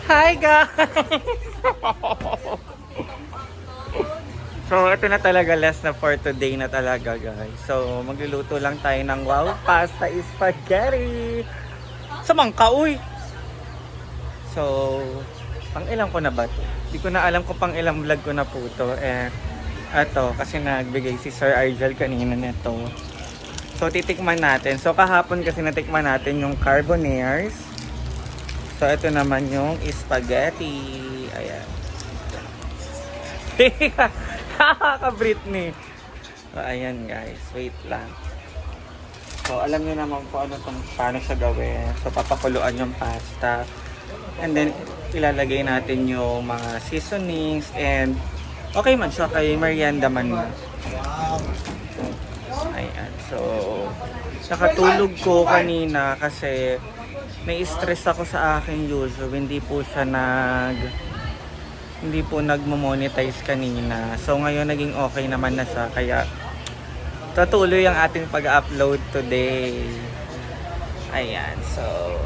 Hi guys! So, ito na talaga last na for today na talaga guys. So, magluluto lang tayo ng wow pasta spaghetti. Samangka, uy! So, pang ilang ko na ba ito? Hindi ko na alam kung pang ilang vlog ko na po ito. Eto, kasi nagbigay si Sir Argel kanina nito. So, titikman natin. So, kahapon kasi natikman natin yung carbonaires. So, ito naman yung spaghetti. Ayan. Kaka-Britney. So, ayan guys. Wait lang. So, alam niyo naman po paano siya gawin. So, papakuluan yung pasta. And then, ilalagay natin yung mga seasonings. And, okay man siya. Kay merienda man na. Ayan. So, nakatulog ko kanina kasi na-stress ako sa aking YouTube. Hindi po nagmo-monetize kanina. So ngayon naging okay naman na siya. Kaya tutuloy ang ating pag-upload today. Ayan. So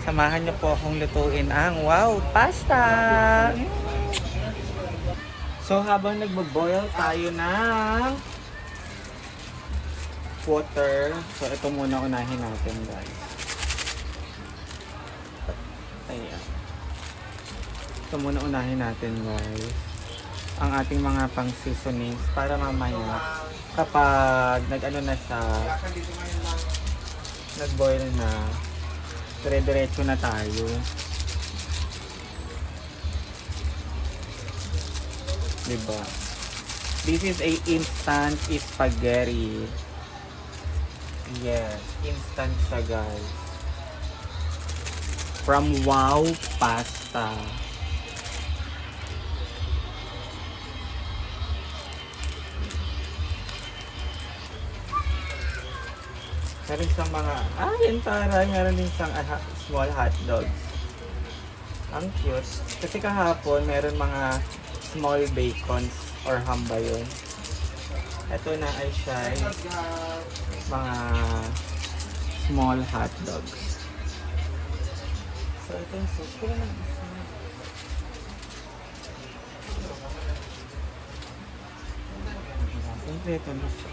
samahan niyo po akong lutuin ang wow pasta. So habang nagbo-boil tayo ng water. So ito muna unahin natin guys. Ayan. Ito muna unahin natin guys. Ang ating mga pang seasonings para mamaya kapag nag-ano na siya, nag-boil na, dire-diretso na tayo. Diba? This is a instant spaghetti. Yes, instant siya guys. From Wow Pasta. Meron siyang mga, yun taray, meron din siyang small hot dogs. Ang cute. Kasi kahapon, meron mga small bacons or ham ba yun. Ito na ay siya mga small hot dogs. So, ito yung sauce ko lang. Kompleto na siya.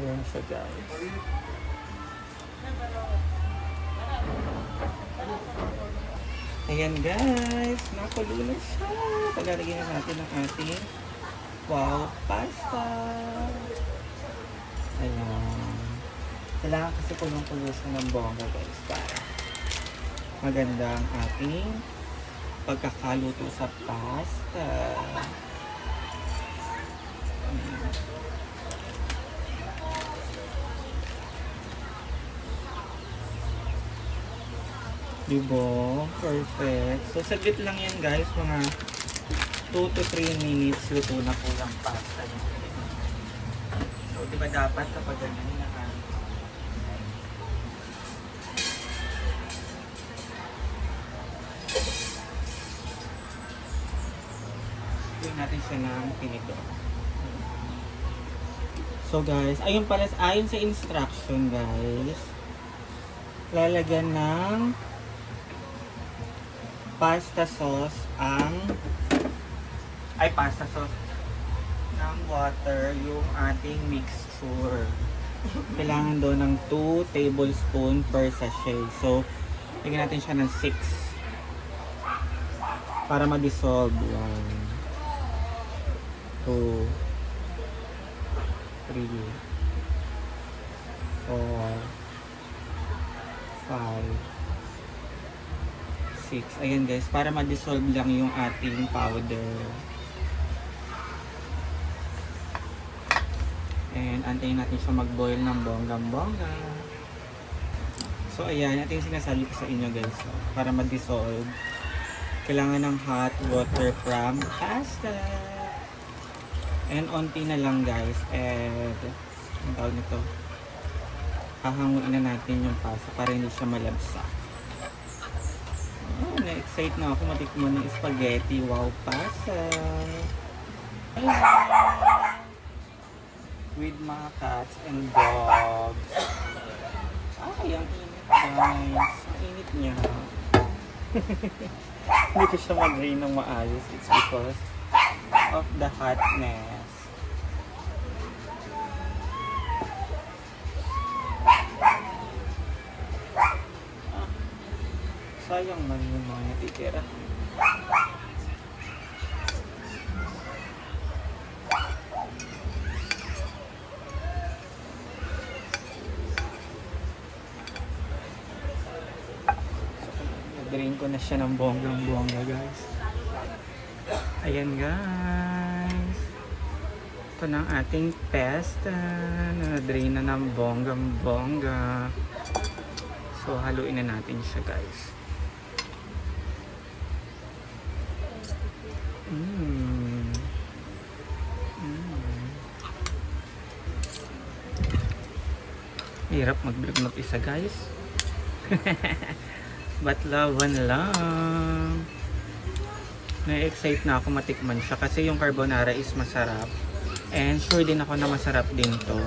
Ayan siya guys. Ayan guys, nakulo na siya. Paglalagyan na natin ang ating wow pasta. Ayan. Kailangan kasi kulong-kulo siya ng bongga guys para maganda ang ating pagkakaluto sa pasta. Diba? Perfect. So, saglit lang yan guys. Mga 2 to 3 minutes luto na po yung pasta niya. So, diba dapat kapag ganyan gawin natin siya ng pinito. So guys, ayun pala, ayon sa instruction guys, lalagyan ng pasta sauce pasta sauce ng water yung ating mixture. Kailangan doon ng 2 tablespoon per sachet. So, lagyan natin siya ng 6 para ma-dissolve. 1, 2, 3, 4, 5, 6. Ayan guys, para ma-dissolve lang yung ating powder. And antayin natin siya mag-boil ng bonggang-bongga. So ayan, ito yung sinasabi ko sa inyo guys. Para ma-dissolve, kailangan ng hot water from pasta. And onti na lang guys. And ang tawag nito, hahanguin na natin yung pasta para hindi siya malabsa. Na-excite na ako matikman ng spaghetti wow pasta. mga cats and dogs. Ay, ang init guys. Ang init niya. Hindi ko siya mag-drain ng maayos. It's because of the hotness. Sayang man yung mga natitira. Drain ko na siya ng bonggang-bongga guys. Ayan guys. Ito na ang ating pesta. Na-drain na ng bonggang-bongga. So haluin na natin siya guys. Hirap mag-vlog mag-isa guys. But laban lang. Na-excite na ako matikman siya kasi yung carbonara is masarap. And sure din ako na masarap din to.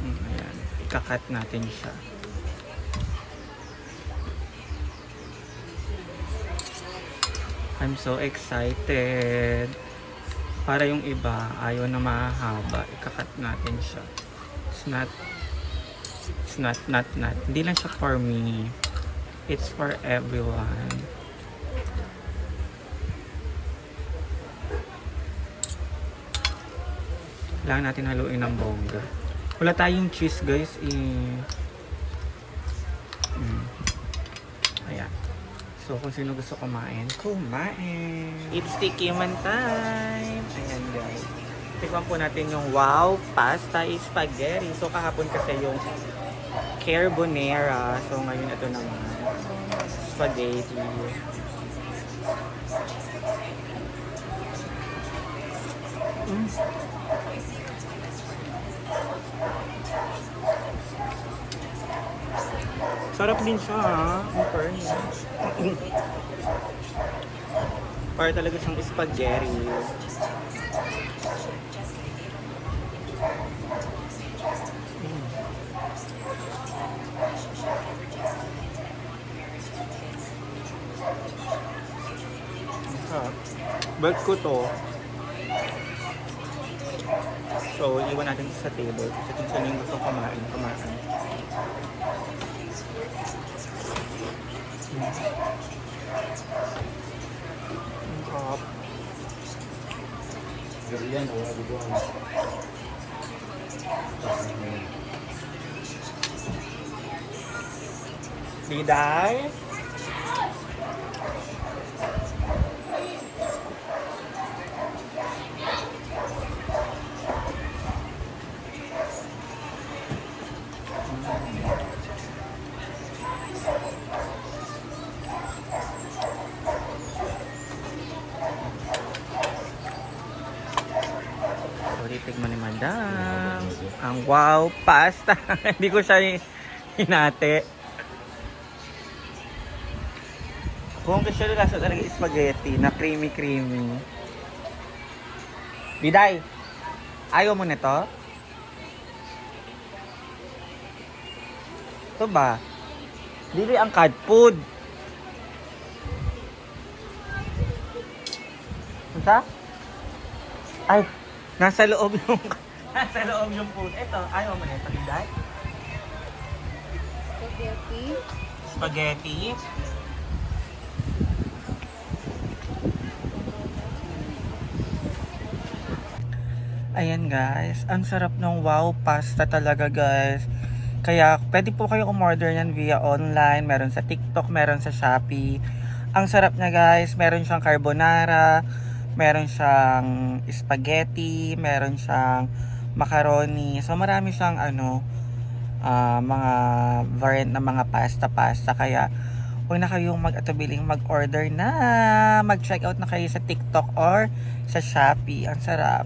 Ayan. Ikakat natin siya. I'm so excited. Para yung iba, ayaw na mahaba. Ikakat natin siya. It's not. Hindi lang siya for me. It's for everyone. Kailangan natin haluin ng bongga. Wala tayong cheese guys. Ayan. So, kung sino gusto kumain, kumain! It's sticky man time! Ayan guys. Tikman po natin yung wow pasta spaghetti. So, kahapon kasi yung carbonara. So, ngayon ito naman. Spaghetti. Sarap din siya ha. Ang fairness. Para talaga siyang spaghetti. Bag ko to. So, iwan natin sa table. Kasi kung saan yung gusto kumain. Hop. Diday. Tikman ni Madam. Ang wow pasta. Hindi ko siya hinati. Kung gusto nyo lasa talaga spaghetti na creamy. Biday, ayaw mo nito? Ito ba? Dili ang cat food. Isa? Ay, nasa loob yung food. Ito, ayaw mo nito, Biday? Spaghetti. Ayan guys, ang sarap ng wow pasta talaga guys. Kaya pwede po kayong umorder yan via online, meron sa TikTok, meron sa Shopee. Ang sarap niya guys, meron siyang carbonara, meron siyang spaghetti, meron siyang macaroni. So marami siyang mga variant na mga pasta. Kaya huwag na kayong mag-atubiling mag-order na. Mag-check out na kayo sa TikTok or sa Shopee. Ang sarap.